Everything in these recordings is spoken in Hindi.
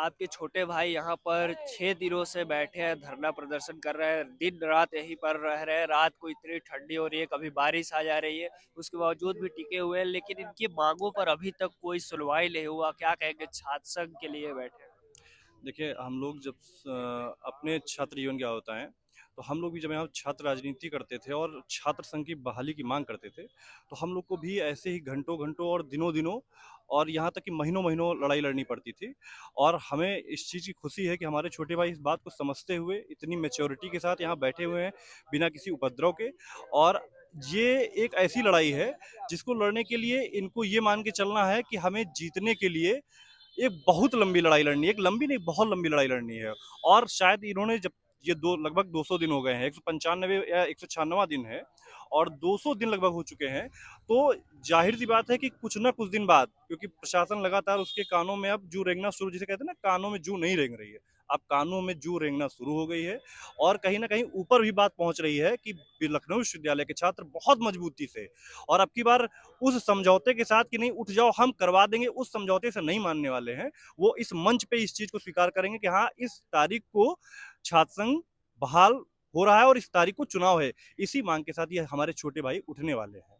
आपके छोटे भाई यहाँ पर 6 दिनों से बैठे हैं, धरना प्रदर्शन कर रहे हैं, दिन रात यहीं पर रह रहे हैं। रात को इतनी ठंडी हो रही है, कभी बारिश आ जा रही है, उसके बावजूद भी टिके हुए हैं। लेकिन इनकी मांगों पर अभी तक कोई सुनवाई नहीं हुआ। क्या कहेंगे, छात्र संघ के लिए बैठे हैं। देखिए, हम लोग जब अपने छात्र जीवन क्या होता है, तो हम लोग भी जब यहाँ छात्र राजनीति करते थे और छात्र संघ की बहाली की मांग करते थे, तो हम लोग को भी ऐसे ही घंटों घंटों और दिनों दिनों और यहाँ तक कि महीनों महीनों लड़ाई लड़नी पड़ती थी। और हमें इस चीज़ की खुशी है कि हमारे छोटे भाई इस बात को समझते हुए इतनी मेच्योरिटी के साथ यहाँ बैठे हुए हैं, बिना किसी उपद्रव के। और ये एक ऐसी लड़ाई है जिसको लड़ने के लिए इनको ये मान के चलना है कि हमें जीतने के लिए एक बहुत लंबी लड़ाई लड़नी है, एक लंबी नहीं, बहुत लंबी लड़ाई लड़नी है। और शायद इन्होंने जब ये दो लगभग 200 दिन हो गए हैं, 195 या 196वां दिन है और 200 दिन लगभग हो चुके हैं। तो जाहिर सी बात है कि कुछ ना कुछ दिन बाद, क्योंकि प्रशासन लगातार उसके कानों में अब जू रेंगना शुरू, जिसे कहते हैं ना, कानों में जू नहीं रेंग रही है, अब कानों में जू रेंगना शुरू हो गई है। और कहीं ना कहीं ऊपर भी बात पहुंच रही है कि लखनऊ विश्वविद्यालय के छात्र बहुत मजबूती से और अब की बार उस समझौते के साथ कि नहीं उठ जाओ हम करवा देंगे, उस समझौते से नहीं मानने वाले हैं। वो इस मंच पे इस चीज को स्वीकार करेंगे कि हाँ, इस तारीख को छात्र संघ बहाल हो रहा है और इस तारीख को चुनाव है। इसी मांग के साथ ये हमारे छोटे भाई उठने वाले हैं।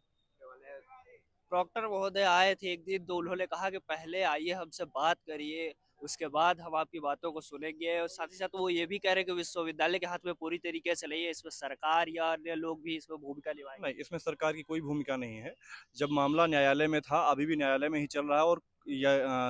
प्रॉक्टर महोदय आए थे एक दिन, तो उन्होंने कहा कि पहले आइए हमसे बात करिए, उसके बाद हम आपकी बातों को सुनेंगे। और साथ ही साथ वो ये भी कह रहे हैं कि विश्वविद्यालय के हाथ में पूरी तरीके से नहीं है, इसमें सरकार या अन्य लोग भी इसमें भूमिका निभाएंगे। नहीं, इसमें सरकार की कोई भूमिका नहीं है। जब मामला न्यायालय में था, अभी भी न्यायालय में ही चल रहा है और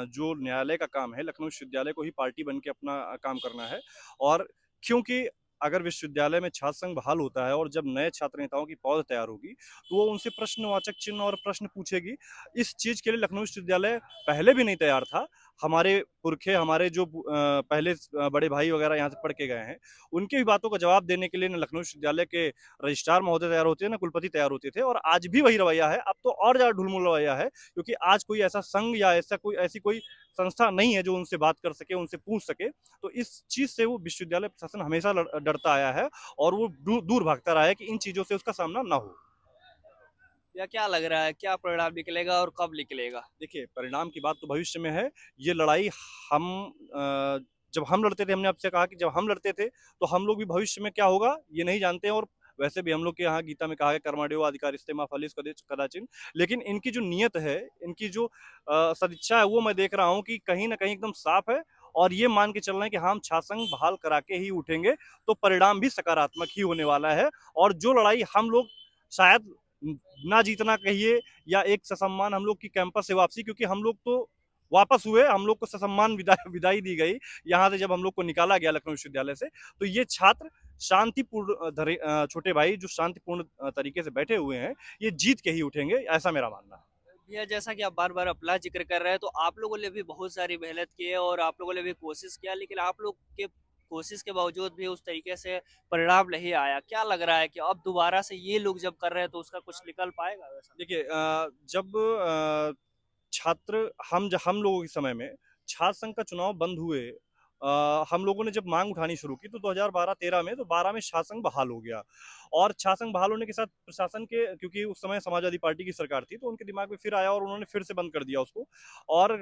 जो न्यायालय का काम है, लखनऊ विश्वविद्यालय को ही पार्टी बन के अपना काम करना है। और क्योंकि अगर विश्वविद्यालय में छात्र संघ बहाल होता है और जब नए छात्र नेताओं की पौध तैयार होगी, तो वो उनसे प्रश्नवाचक चिन्ह और प्रश्न पूछेगी। इस चीज के लिए लखनऊ विश्वविद्यालय पहले भी नहीं तैयार था। हमारे पुरखे, हमारे जो पहले बड़े भाई वगैरह यहाँ से पढ़ के गए हैं, उनकी भी बातों का जवाब देने के लिए न लखनऊ विश्वविद्यालय के रजिस्ट्रार महोदय तैयार होते हैं, ना कुलपति तैयार होते थे। और आज भी वही रवैया है, अब तो और ज्यादा ढुलमुल रवैया है, क्योंकि आज कोई ऐसा संघ या ऐसी कोई संस्था नहीं है जो उनसे बात कर सके, उनसे पूछ सके। तो इस चीज से वो विश्वविद्यालय प्रशासन हमेशा डरता आया है और वो दूर भागता रहा है कि इन चीजों से उसका सामना ना हो। या क्या लग रहा है, क्या परिणाम निकलेगा और कब निकलेगा। देखिए, परिणाम की बात तो भविष्य में है। ये लड़ाई हम जब हम लड़ते थे, हमने आपसे कहा कि जब हम लड़ते थे तो हम लोग भी भविष्य में क्या होगा ये नहीं जानते हैं। और वैसे भी हम लोग के यहाँ गीता में कहा है, कर्मण्यो अधिकारस्ते मा फलेषु कदाचन। लेकिन इनकी जो नियत है, इनकी जो सदिच्छा है, वो मैं देख रहा हूँ कि कहीं ना कहीं एकदम साफ है। और ये मान के चल रहे हैं कि हम छात्र संघ बहाल करा के ही उठेंगे, तो परिणाम भी सकारात्मक ही होने वाला है। और जो लड़ाई हम लोग शायद ना जीतना कहिए, या एक ससम्मान हम लोग की कैंपस से वापसी, क्योंकि हम लोग तो वापस हुए, हम लोग को ससम्मान विदाई दी गई यहाँ से जब हम लोग को निकाला गया लखनऊ विश्वविद्यालय से। तो ये छात्र शांतिपूर्ण छोटे भाई जो शांतिपूर्ण तरीके से बैठे हुए हैं, ये जीत के ही उठेंगे, ऐसा मेरा मानना है। भैया, जैसा कि आप बार बार अपना जिक्र कर रहे हैं, तो आप लोगों ने भी बहुत सारी मेहनत की है और आप लोगों ने भी कोशिश किया, लेकिन आप लोग के कोशिश के बावजूद भी उस तरीके से परिणाम नहीं आया। क्या लग रहा है कि अब दोबारा से ये लोग जब कर रहे हैं तो उसका कुछ निकल पाएगा वैसा। देखिए, जब छात्र हम लोगों के समय में छात्र संघ का चुनाव बंद हुए, हम लोगों ने जब मांग उठानी शुरू की तो 2012-13 में, तो 12 में छात्र संघ बहाल हो गया। और छात्र संघ बहाल होने के साथ प्रशासन के, क्योंकि उस समय समाजवादी पार्टी की सरकार थी, तो उनके दिमाग में फिर आया और उन्होंने फिर से बंद कर दिया उसको। और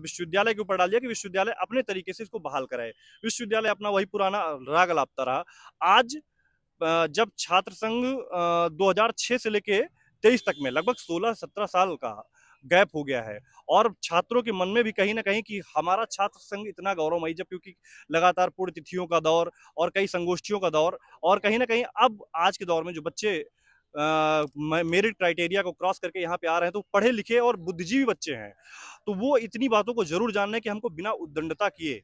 विश्वविद्यालय के ऊपर डाल दिया कि विश्वविद्यालय अपने तरीके से इसको बहाल कराए। विश्वविद्यालय अपना वही पुराना राग अलापता रहा। आज जब छात्र संघ 2006 से लेके 23 तक में लगभग 16-17 साल का गैप हो गया है। और छात्रों के मन में भी कहीं ना कहीं कि हमारा छात्र संघ इतना गौरवमयी, जब क्योंकि लगातार पूर्ण तिथियों का दौर और कई संगोष्ठियों का दौर, और कहीं ना कहीं अब आज के दौर में जो बच्चे मेरिट क्राइटेरिया को क्रॉस करके यहाँ पे आ रहे हैं, तो पढ़े लिखे और बुद्धिजीवी बच्चे हैं। तो वो इतनी बातों को जरूर जानना है कि हमको बिना उद्दंडता किए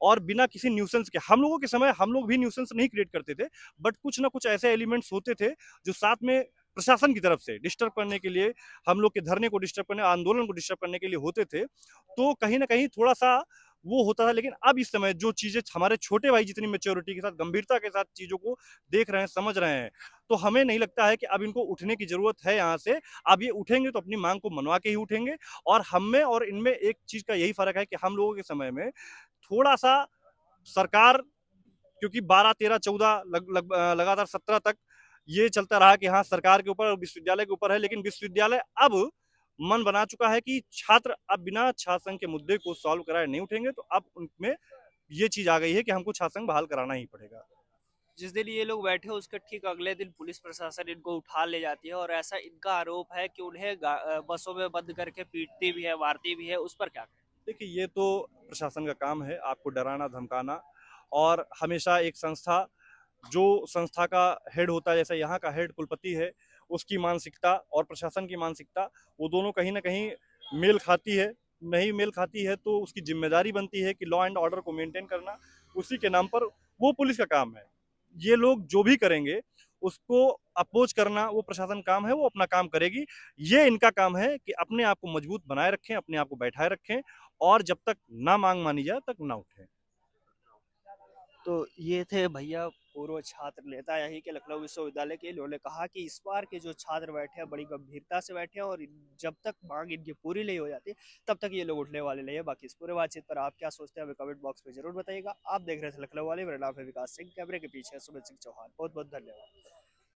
और बिना किसी न्यूसेंस के, हम लोगों के समय हम लोग भी न्यूसेंस नहीं क्रिएट करते थे, बट कुछ ना कुछ ऐसे एलिमेंट्स होते थे जो साथ में प्रशासन की तरफ से डिस्टर्ब करने के लिए, हम लोग के धरने को डिस्टर्ब करने, आंदोलन को डिस्टर्ब करने के लिए होते थे। तो कहीं ना कहीं थोड़ा सा वो होता था। लेकिन अब इस समय जो चीजें हमारे छोटे भाई जितनी मेच्योरिटी के साथ, गंभीरता के साथ चीजों को देख रहे हैं, समझ रहे हैं, तो हमें नहीं लगता है कि अब इनको उठने की जरूरत है यहाँ से। अब ये उठेंगे तो अपनी मांग को मनवा के ही उठेंगे। और हम में और इनमें एक चीज का यही फर्क है कि हम लोगों के समय में थोड़ा सा सरकार, क्योंकि 12-13-14 लगातार 17 तक ये चलता रहा कि हाँ, सरकार के ऊपर और विश्वविद्यालय के ऊपर है। लेकिन विश्वविद्यालय अब मन बना चुका है कि छात्र अब बिना छात्र संघ के मुद्दे को सॉल्व कराए नहीं उठेंगे, तो अब उनमें ये चीज आ गई है कि हमको छात्र संघ बहाल कराना ही पड़ेगा। जिस दिन ये लोग बैठे उसके ठीक अगले दिन पुलिस प्रशासन इनको उठा ले जाती है और ऐसा इनका आरोप है कि उन्हें बसों में बंद करके पीटती भी है, मारती भी है। उस पर क्या कहें? देखिए, ये तो प्रशासन का काम है आपको डराना धमकाना, और हमेशा एक संस्था, जो संस्था का हेड होता है, जैसे यहाँ का हेड कुलपति है, उसकी मानसिकता और प्रशासन की मानसिकता, वो दोनों कहीं ना कहीं मेल खाती है। नहीं मेल खाती है तो उसकी जिम्मेदारी बनती है कि लॉ एंड ऑर्डर को मेंटेन करना, उसी के नाम पर वो पुलिस का काम है। ये लोग जो भी करेंगे उसको अपोज करना वो प्रशासन काम है, वो अपना काम करेगी। ये इनका काम है कि अपने आप को मजबूत बनाए रखें, अपने आप को बैठाए रखें, और जब तक ना मांग मानी जाए तक ना उठें। तो ये थे भैया पूर्व छात्र नेता यहीं के लखनऊ विश्वविद्यालय के। इन्होंने कहा कि इस बार के जो छात्र बैठे हैं बड़ी गंभीरता से बैठे हैं और जब तक मांग इनकी पूरी नहीं हो जाती तब तक ये लोग उठने वाले नहीं है। बाकी इस पूरे बातचीत पर आप क्या सोचते हैं हमें कमेंट बॉक्स में जरूर बताइएगा। आप देख रहे थे लखनऊ वाले, मेरा नाम है विकास सिंह, कैमरे के पीछे सुमित सिंह चौहान। बहुत बहुत धन्यवाद।